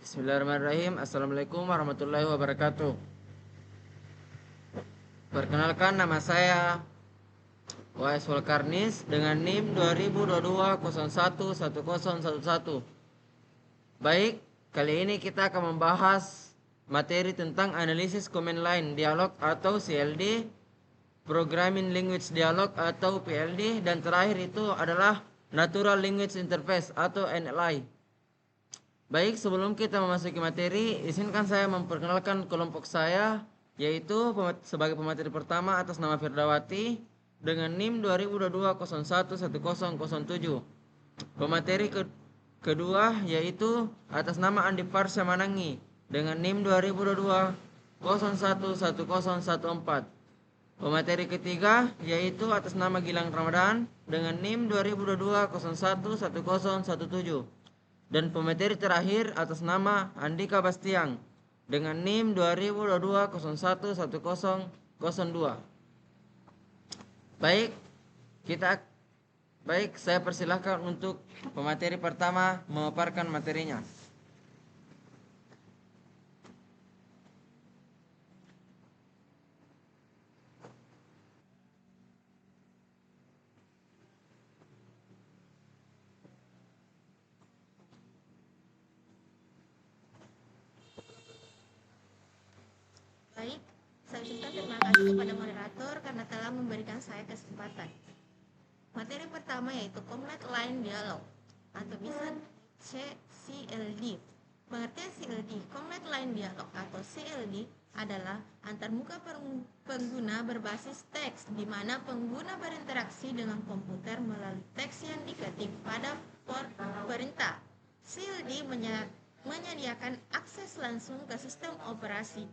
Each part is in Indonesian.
Bismillahirrahmanirrahim. Assalamualaikum warahmatullahi wabarakatuh. Perkenalkan, nama saya W.S. Walkarnis dengan NIM 2022011011. Baik, kali ini kita akan membahas materi tentang analisis command line dialog atau CLD, programming language dialog atau PLD, dan terakhir itu adalah natural language interface atau NLI. Baik, sebelum kita memasuki materi, izinkan saya memperkenalkan kelompok saya, yaitu sebagai pemateri pertama atas nama Firdawati dengan NIM 2022011007. Pemateri kedua yaitu atas nama Andi Farsya Manangi dengan NIM 2022011014. Pemateri ketiga yaitu atas nama Gilang Ramadan dengan NIM 2022011017. Dan pemateri terakhir atas nama Andika Bastiang dengan NIM 2022011002. Baik, saya persilahkan untuk pemateri pertama memaparkan materinya. Baik, saya ucapkan terima kasih kepada moderator karena telah memberikan saya kesempatan. Materi pertama yaitu Command Line Dialog atau bisa CLD. Pengertian CLD, Command Line Dialog atau CLD adalah antarmuka pengguna berbasis teks di mana pengguna berinteraksi dengan komputer melalui teks yang diketik pada perintah. CLD menyediakan akses langsung ke sistem operasi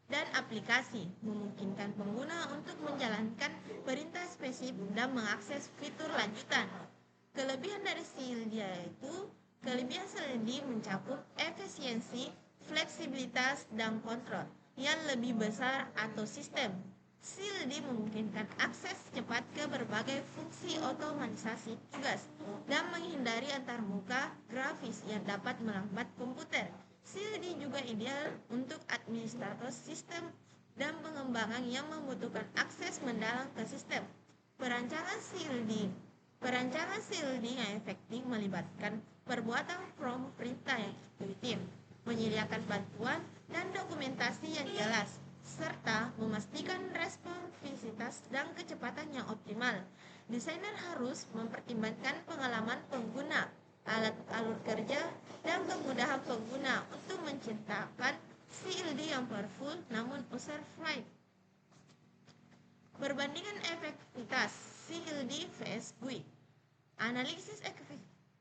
dan aplikasi, memungkinkan pengguna untuk menjalankan perintah spesifik dan mengakses fitur lanjutan. Kelebihan dari CLD yaitu kelebihan CLD mencakup efisiensi, fleksibilitas, dan kontrol yang lebih besar atau sistem. CLD memungkinkan akses cepat ke berbagai fungsi otomatisasi tugas dan menghindari antarmuka grafis yang dapat melambat komputer. CLD juga ideal untuk administrator sistem dan pengembangan yang membutuhkan akses mendalam ke sistem. Perancangan CLD yang efektif melibatkan perbuatan prompt perintah yang intuitif, menyediakan bantuan dan dokumentasi yang jelas, serta memastikan responsivitas dan kecepatan yang optimal. Desainer harus mempertimbangkan pengalaman pengguna, alat alur kerja, dan kemudahan pengguna untuk menciptakan CLD yang powerful namun user-friendly. Perbandingan efektivitas CLD vs GUI. Analisis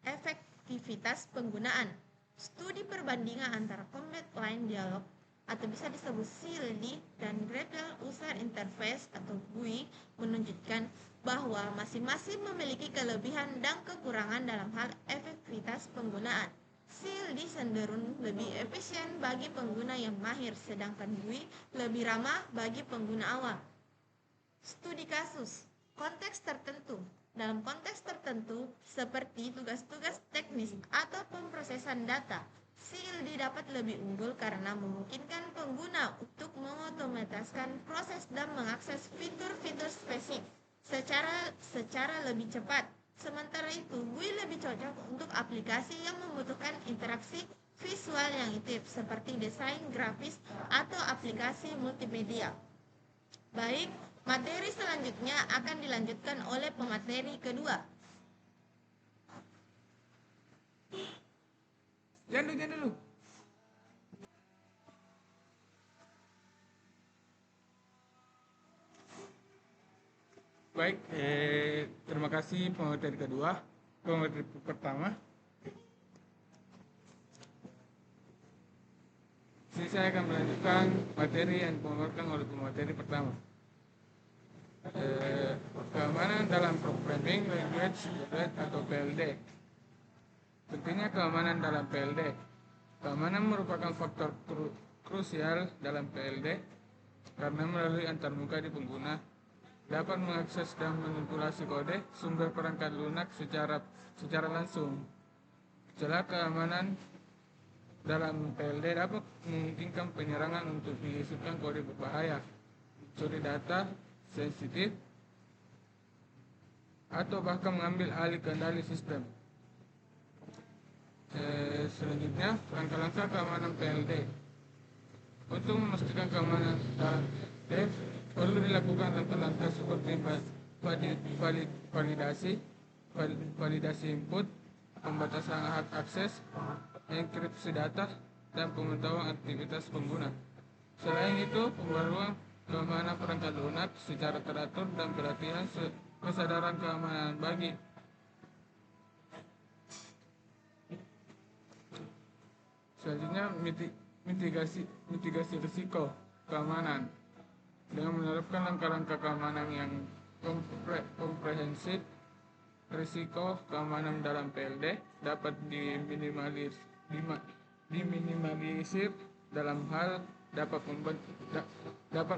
efektivitas penggunaan. Studi perbandingan antara Command Line Dialog atau bisa disebut CLD dan Graphical User Interface atau GUI menunjukkan bahwa masing-masing memiliki kelebihan dan kekurangan dalam hal efektivitas penggunaan. CLD cenderung lebih efisien bagi pengguna yang mahir, sedangkan GUI lebih ramah bagi pengguna awam. Studi kasus, konteks tertentu. Dalam konteks tertentu, seperti tugas-tugas teknis atau pemrosesan data, CLD dapat lebih unggul karena memungkinkan pengguna untuk mengotomatiskan proses dan mengakses fitur-fitur spesifik secara lebih cepat. Sementara itu, GUI lebih cocok untuk aplikasi yang membutuhkan interaksi visual yang aktif seperti desain grafis atau aplikasi multimedia. Baik, materi selanjutnya akan dilanjutkan oleh pemateri kedua. Jangan dulu. Baik, terima kasih pemateri kedua. Pemateri pertama. Jadi saya akan melanjutkan materi yang dibawakan oleh pemateri pertama. Keamanan dalam programming language atau PLD. Pentingnya keamanan dalam PLD. Keamanan merupakan faktor krusial dalam PLD karena melalui antarmuka di pengguna dapat mengakses dan manipulasi kode sumber perangkat lunak secara langsung. Celah keamanan dalam PLD dapat memungkinkan penyerangan untuk menyisipkan kode berbahaya, mencuri data sensitif, atau bahkan mengambil alih kendali sistem. Selanjutnya, langkah-langkah keamanan PLD. Untuk memastikan keamanan PLD, perlu dilakukan langkah-langkah seperti validasi input, pembatasan hak akses, enkripsi data, dan pemantauan aktivitas pengguna. Selain itu, pembaruan keamanan perangkat lunak secara teratur dan pelatihan kesadaran keamanan bagi selanjutnya mitigasi risiko keamanan dengan menerapkan langkah-langkah keamanan yang komprehensif. Risiko keamanan dalam PLD dapat diminimalisir dalam hal dapat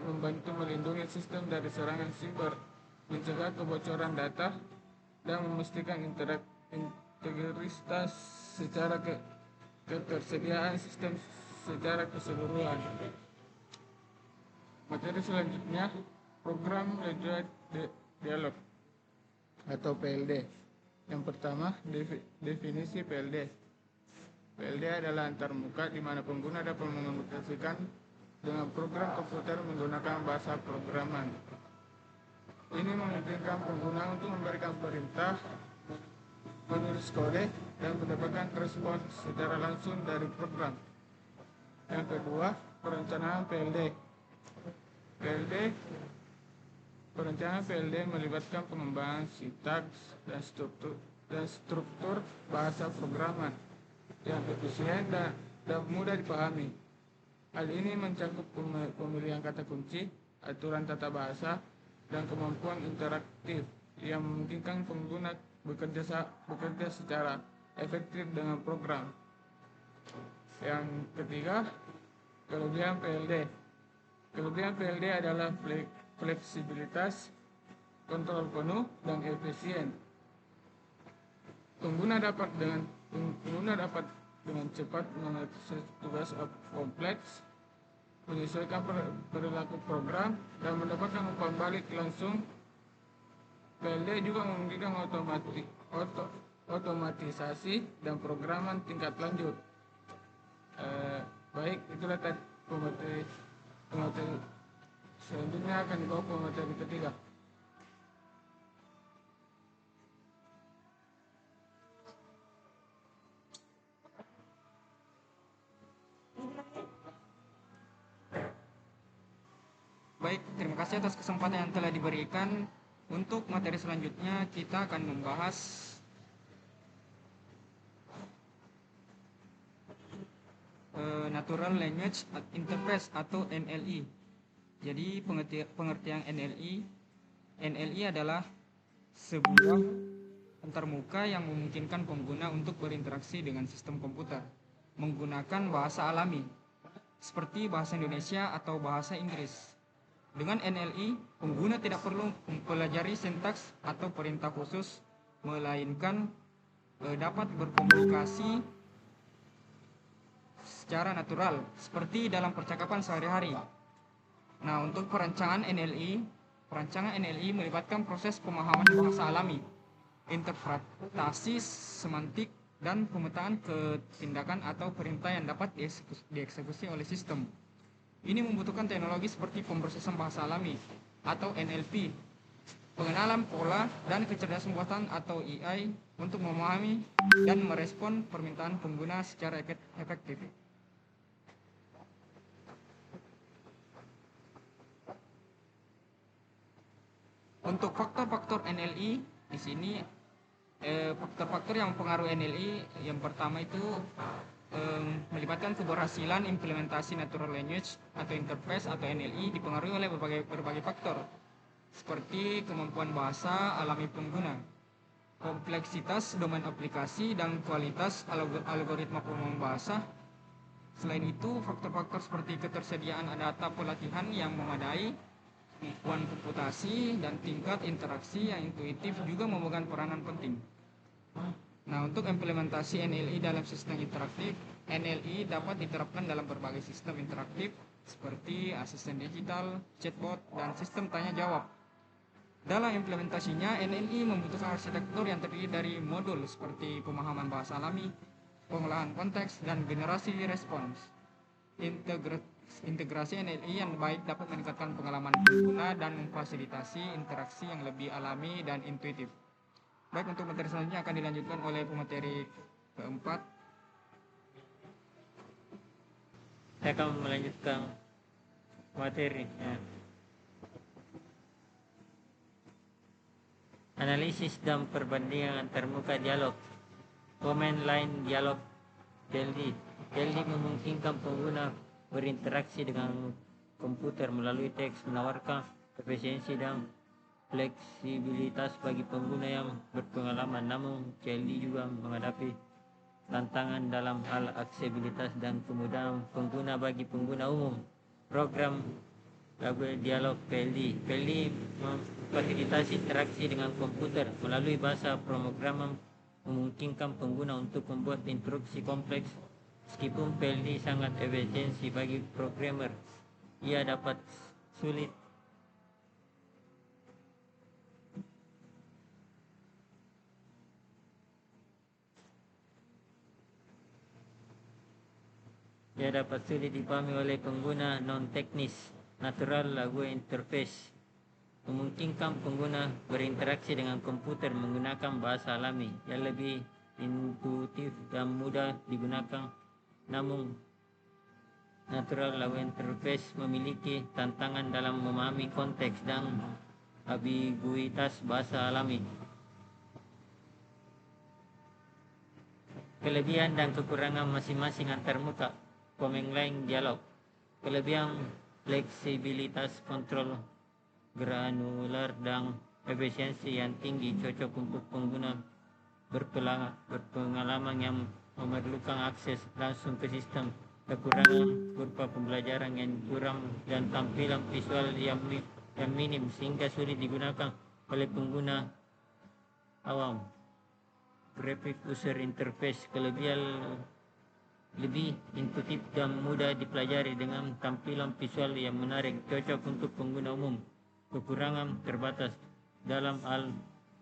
membantu melindungi sistem dari serangan siber, mencegah kebocoran data, dan memastikan integritas secara ketersediaan sistem secara keseluruhan. Materi selanjutnya, program lanjutan dialog atau PLD. Yang pertama, definisi PLD. PLD adalah antarmuka di mana pengguna dapat mengomunikasikan dengan program komputer menggunakan bahasa programan. Ini memungkinkan pengguna untuk memberikan perintah, menulis kode, dan mendapatkan respons secara langsung dari program. Yang kedua, perencanaan PLD. Perencanaan PLD melibatkan pengembangan sintaks dan struktur bahasa programan yang efisien dan mudah dipahami. Hal ini mencakup pemilihan kata kunci, aturan tata bahasa, dan kemampuan interaktif yang memungkinkan pengguna bekerja secara efektif dengan program. Yang ketiga, kelebihan PLD. Kelebihan PLD adalah fleksibilitas, kontrol penuh, dan efisien. Pengguna dapat dengan cepat mengakses tugas kompleks, menyesuaikan perilaku program, dan mendapatkan umpan balik langsung. PLD juga memungkinkan otomatisasi dan programan tingkat lanjut. Baik, itulah tadi pemateri. Selanjutnya akan dibawa pemateri ketiga. Baik, terima kasih atas kesempatan yang telah diberikan. Untuk materi selanjutnya kita akan membahas Natural Language Interface atau NLI. Jadi pengertian NLI adalah sebuah antarmuka yang memungkinkan pengguna untuk berinteraksi dengan sistem komputer menggunakan bahasa alami seperti bahasa Indonesia atau bahasa Inggris. Dengan NLI, pengguna tidak perlu mempelajari sintaks atau perintah khusus, melainkan dapat berkomunikasi secara natural seperti dalam percakapan sehari-hari. Nah, untuk perancangan NLI melibatkan proses pemahaman bahasa alami, interpretasi semantik, dan pemetaan ketindakan atau perintah yang dapat dieksekusi oleh sistem. Ini membutuhkan teknologi seperti pemrosesan bahasa alami atau NLP, pengenalan pola, dan kecerdasan buatan atau AI untuk memahami dan merespon permintaan pengguna secara efektif. Untuk faktor-faktor NLI di sini, faktor-faktor yang mempengaruhi NLI yang pertama itu melibatkan keberhasilan implementasi natural language atau interface atau NLI dipengaruhi oleh berbagai faktor seperti kemampuan bahasa alami pengguna, kompleksitas domain aplikasi, dan kualitas algoritma pemahaman bahasa. Selain itu, faktor-faktor seperti ketersediaan data pelatihan yang memadai, kemampuan komputasi, dan tingkat interaksi yang intuitif juga memegang peranan penting. Nah, untuk implementasi NLI dalam sistem interaktif, NLI dapat diterapkan dalam berbagai sistem interaktif seperti asisten digital, chatbot, dan sistem tanya jawab. Dalam implementasinya, NLI membutuhkan arsitektur yang terdiri dari modul seperti pemahaman bahasa alami, pengolahan konteks, dan generasi respons. Integrasi NLI yang baik dapat meningkatkan pengalaman pengguna dan memfasilitasi interaksi yang lebih alami dan intuitif. Baik, untuk materi selanjutnya akan dilanjutkan oleh pemateri keempat. Saya akan melanjutkan materi. Analisis dan perbandingan antarmuka dialog. Command line dialog PLD. PLD memungkinkan pengguna berinteraksi dengan komputer melalui teks, menawarkan efisiensi dan fleksibilitas bagi pengguna yang berpengalaman. Namun PLD juga menghadapi tantangan dalam hal aksesibilitas dan kemudahan pengguna bagi pengguna umum. Program dialog PLD. PLD memfasilitasi interaksi dengan komputer melalui bahasa pemrograman, memungkinkan pengguna untuk membuat instruksi kompleks. Meskipun PLD sangat efisiensi bagi programmer, ia dapat sulit dipahami oleh pengguna non-teknis. Natural Language Interface memungkinkan pengguna berinteraksi dengan komputer menggunakan bahasa alami yang lebih intuitif dan mudah digunakan. Namun, Natural Language Interface memiliki tantangan dalam memahami konteks dan ambiguitas bahasa alami. Kelebihan dan kekurangan masing-masing antarmuka. Command line dialog. Kelebihan fleksibilitas, kontrol granular, dan efisiensi yang tinggi, cocok untuk pengguna berpengalaman yang memerlukan akses langsung ke sistem. Kekurangan kurva pembelajaran yang kurang dan tampilan visual yang minim sehingga sulit digunakan oleh pengguna awam. Graphic User Interface. Kelebihan lebih intuitif dan mudah dipelajari dengan tampilan visual yang menarik, cocok untuk pengguna umum. Kekurangan terbatas dalam hal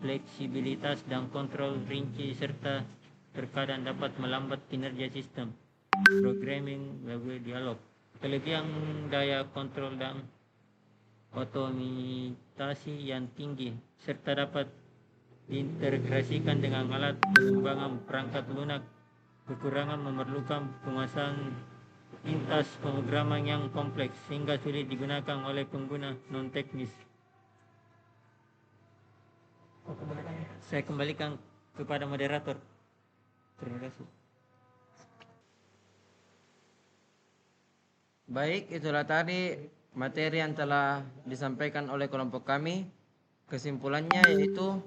fleksibilitas dan kontrol rinci serta terkadang dapat melambat kinerja sistem. Programming language dialog. Kelebihan daya kontrol dan otomatisasi yang tinggi serta dapat diintegrasikan dengan alat pengembangan perangkat lunak. Kekurangan memerlukan penguasaan lintas pemrograman yang kompleks sehingga sulit digunakan oleh pengguna non-teknis. Saya kembalikan kepada moderator. Terima kasih. Baik, itulah tadi materi yang telah disampaikan oleh kelompok kami. Kesimpulannya yaitu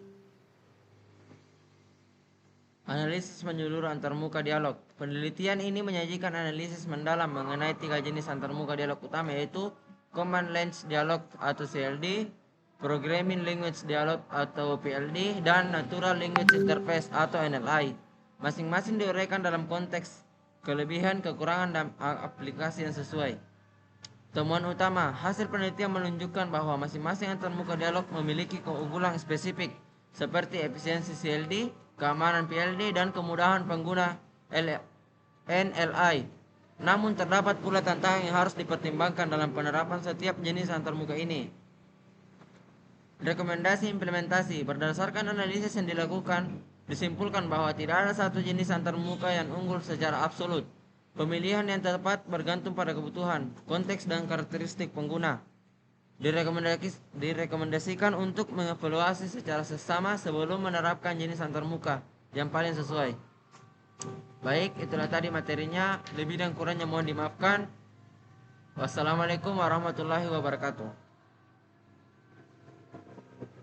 analisis menyeluruh antarmuka dialog. Penelitian ini menyajikan analisis mendalam mengenai 3 jenis antarmuka dialog utama, yaitu Command Line Dialog atau CLD, Programming Language Dialog atau PLD, dan Natural Language Interface atau NLI. Masing-masing diuraikan dalam konteks kelebihan, kekurangan, dan aplikasi yang sesuai. Temuan utama, hasil penelitian menunjukkan bahwa masing-masing antarmuka dialog memiliki keunggulan spesifik seperti efisiensi CLD, keamanan PLD, dan kemudahan pengguna NLI. Namun terdapat pula tantangan yang harus dipertimbangkan dalam penerapan setiap jenis antarmuka ini. Rekomendasi implementasi. Berdasarkan analisis yang dilakukan, disimpulkan bahwa tidak ada satu jenis antarmuka yang unggul secara absolut. Pemilihan yang tepat bergantung pada kebutuhan, konteks, dan karakteristik pengguna. Direkomendasikan untuk mengevaluasi secara sesama sebelum menerapkan jenis antarmuka yang paling sesuai. Baik, itulah tadi materinya. Lebih dan kurangnya mohon dimaafkan. Wassalamualaikum warahmatullahi wabarakatuh.